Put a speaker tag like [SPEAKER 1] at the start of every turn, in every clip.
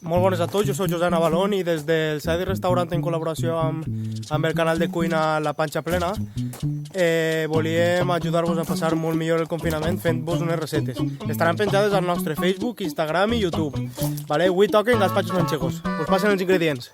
[SPEAKER 1] Molt bones a tots, jo soc José Navalón i des del Sadi Restaurant en col·laboració amb el canal de cuina La Panxa Plena volíem ajudar-vos a passar molt millor el confinament fent-vos unes receptes. Estaran penjades al nostre Facebook, Instagram i YouTube. Vale? Avui toquen gazpachos manchegos. Us passen els ingredients.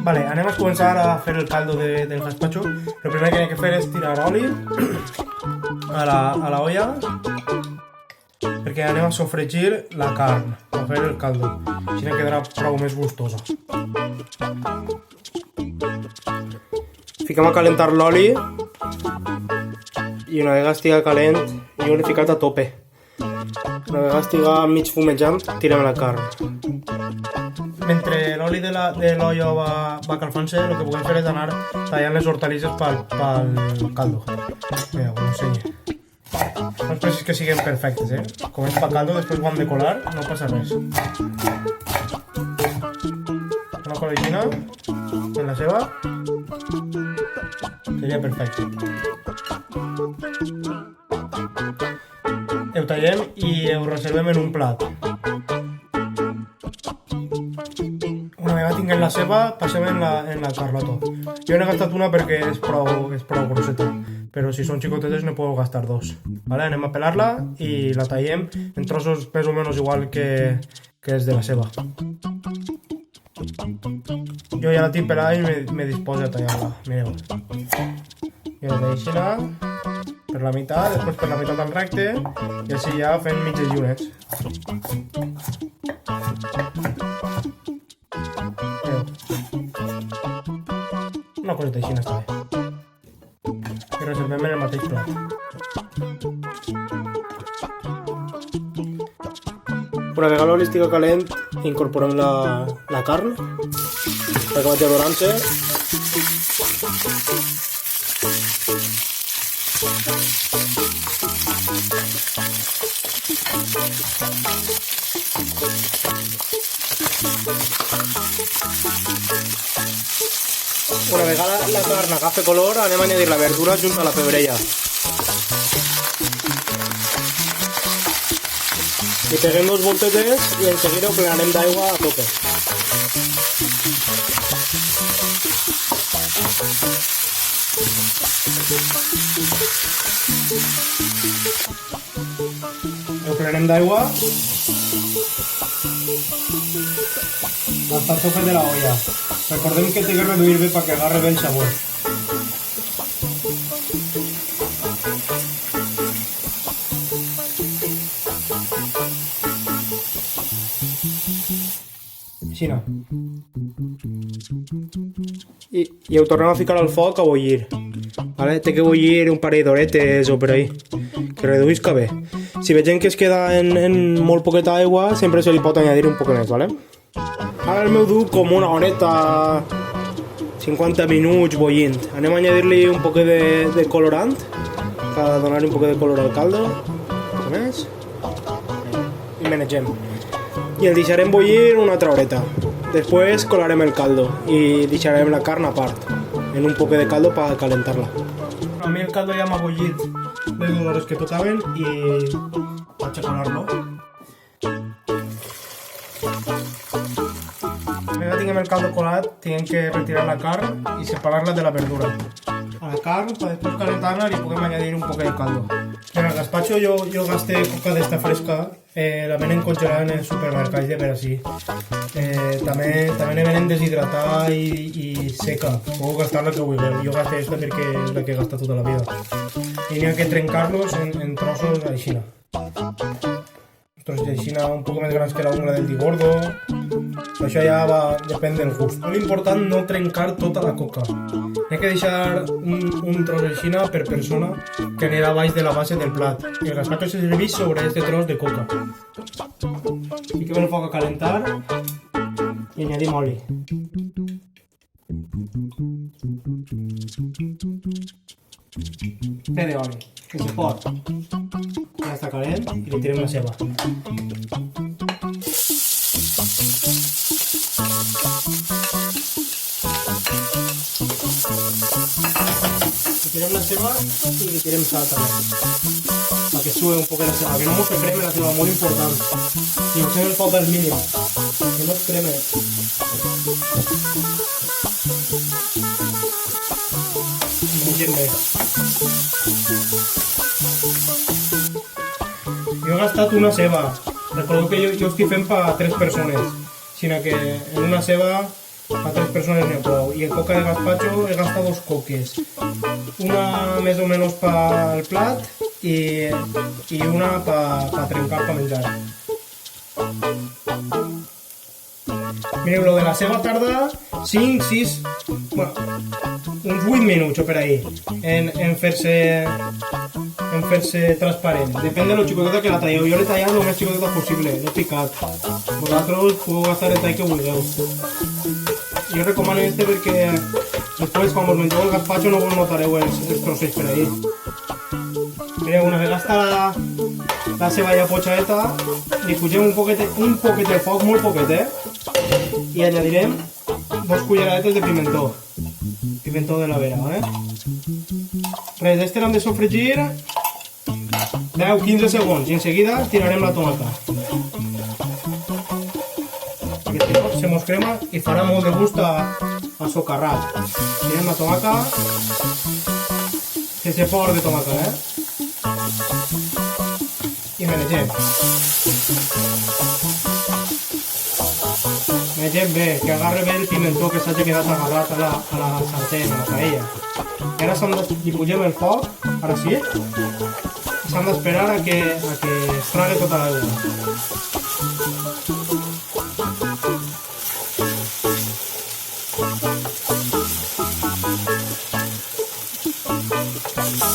[SPEAKER 1] Vale, anem a començar a fer el caldo del gazpacho. El primer que hem de fer és tirar oli a la olla perquè anem a sofregir la carn per fer el caldo. Així ne quedarà prou més gustosa. Fiquem a calentar l'oli i una vegada estiga calent jo l'he ficat a tope. Una vegada estiga mig fumejant tirem la carn. Mentre l'oli de l'olla va calfant-se, el que podem fer és anar tallant les hortalisses pel caldo. Mira, us ho ensenyo. No és precís que siguin perfectes, Com és pel caldo, després ho hem de colar, no passa res. Una colagina en la ceba seria perfecte. Ho tallem i ho reservem en un plat. Una vegada tinguem la ceba, passem en la carlota. Jo n'he gastat una perquè és prou grosseta, però si són xicotetes ne puedo gastar dos. Vale? Anem a pelar-la i la tallem en trossos més o menys igual que els de la ceba. Jo ja la tinc pelada i me disposo a tallar-la. Mireu. Jo la tallo per la meitat, després per la meitat en recte i així ja fent mitges llunes. Una coseta així està bé. I reservem en el mateix plat. Una vegada l'oli estiga calent, incorporem la carn perquè vagi adorant-se. Una vegada la carn agafa color, anem a añadir la verdura junt a la pebrella. Li peguem dos voltetes i en seguida ho plenarem d'aigua a tope. Ho plenem d'aigua hasta el tope de la olla. Recordem que té que reduir bé perquè agarre bé el sabor. Així no. I ho tornem a ficar al foc a bullir. Vale? Té que bullir un parell d'horetes o per ahí, que reduïsca bé. Si vegem que es queda en molt poqueta aigua, sempre se li pot añadir un poc més, vale? Ara el meu du com una horeta, 50 minuts bullint. Anem a añadir-li un poc de colorant, per donar-li un poc de color al caldo. Un poc més. I menegem. I el deixarem bullir una altra horeta. Després colarem el caldo i deixarem la carn a part, en un poc de caldo per calentar-la. A mi el caldo ja m'ha bullit les 2 hores que tocaven i vaig a colar-lo. Una tinguem el caldo colat, tinguem que retirar la carn i separar-la de la verdura. A la carn, per després calentar-la, li podem añadir un poc de caldo. En el gazpacho jo gasté coca d'esta fresca, la venen congelada en els supermercats de per així. També ne venen deshidratada i seca. Podeu gastar la que vulgueu. Jo gasté esta perquè és la que he gastat tota la vida. I n'hi ha que trencar-los en trossos així. Trossos així un poc més grans que la ungla del di gordo. Això ja depèn del gust. L'important no trencar tota la coca. N'hi ha que deixar un tros així per persona que anirà baix de la base del plat. I el gazpacho se serveix sobre este tros de coca. Fiquem el foc a calentar i añadim oli. Té d'oli, que se pot. Ja està calent i li tirem la ceba. Li tirem la ceba i li tirem sal també, perquè sube un poc la ceba, que no mos creme la ceba, molt important. I us el foc al mínim, que no es creme. Mengem bé. Jo he gastat una ceba. Recordeu que jo estic fent per 3 persones, sinó que en una ceba a 3 persones n'hi ha prou. I en coca de gazpacho he gastat 2 coques. Una més o menys pel plat i una per trencar, per menjar. Mireu, lo de la ceba tarda 5, 6, bueno, uns 8 minuts o per ahí en fer-se transparent. Depèn de lo xicoteta que la talleu. Jo l'he tallat el més xicoteta possible, no picat. Vosaltres podeu gastar el tall que vulgueu. Jo recomano este perquè després quan vos mengeu el gazpacho no vos notareu els trossets per ahí. Mireu, una vegada està la ceba ja potxadeta, li pugem un poquet de foc, molt poquet, i añadirem 2 culleradetes de pimentó de la vera, ¿vale? Res, este l'hem de sofregir 10-15 segons i enseguida tirarem la tomata. Perquè si no se mos crema i farà molt de gust a socarrat. Tirem la tomata, que se por de tomata, i menegem. Menegem bé, que agarre bé el pimentó que s'hagi quedat agarrat a la sartén, a la paella. I ara li pugem el foc, ara sí, i s'han d'esperar a que es trague tota l'aigua.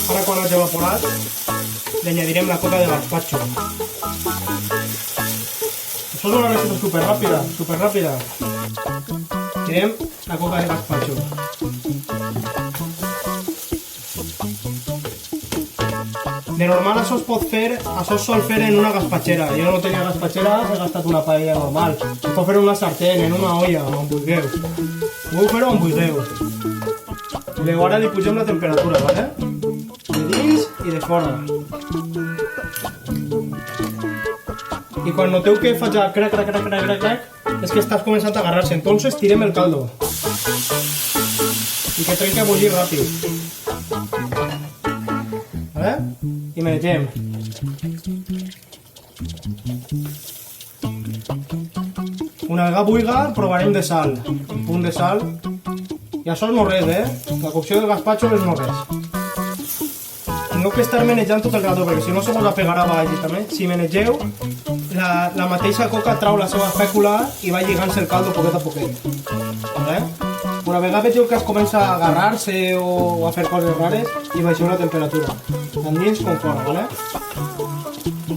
[SPEAKER 1] Ara quan hagi evaporat, li añadirem la coca de gazpacho. Això és una recepta superràpida. Tirem la coca de gazpacho. De normal això es sol fer en una gazpachera. Jo no tenia gazpachera, he gastat una paella normal. Es pot fer en una sartén, en una olla, on vulgueu. Podeu fer-ho on vulgueu. I ara li pugem la temperatura, ¿vale? De dins i de fora. I quan noteu que faig crac, és que estàs començant a agarrar-se. Entonces tirem el caldo. I que trenca a bullir ràpid. ¿Vale? I menegem. Una vegada buiga, provarem de sal. Un punt de sal. I això és no res, La cocció del gazpacho és no res. No que estar menejant tot el rato, perquè si no se vos apegarà a baix. També, si menegeu, la mateixa coca trau la seva espècula i va lligant-se el caldo poquet a poquet. ¿Vale? Una vegada vegeu que es comença a agarrar-se o a fer coses rares, i baixeu la temperatura. Tant dins com fora, ¿vale?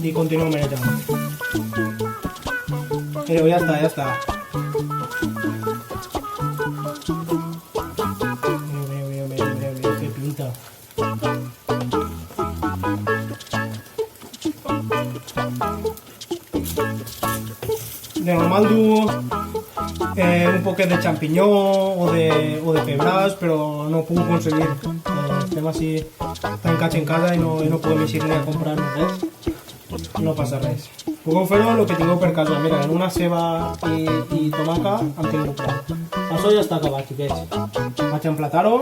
[SPEAKER 1] I continueu menejant. Mireu, ja està. Mireu, que pinta. De normal du un poquet de champinyó o de pebràs, però no ho puc aconseguir. Estem així tancats en casa i no podem eixir ni a comprar res. No passa res. Pugueu fer-ho el que tingueu per casa. Mira, en una ceba i tomaca en tinc prou. Això ja està acabat, xiquets. Vaig a emplatar-ho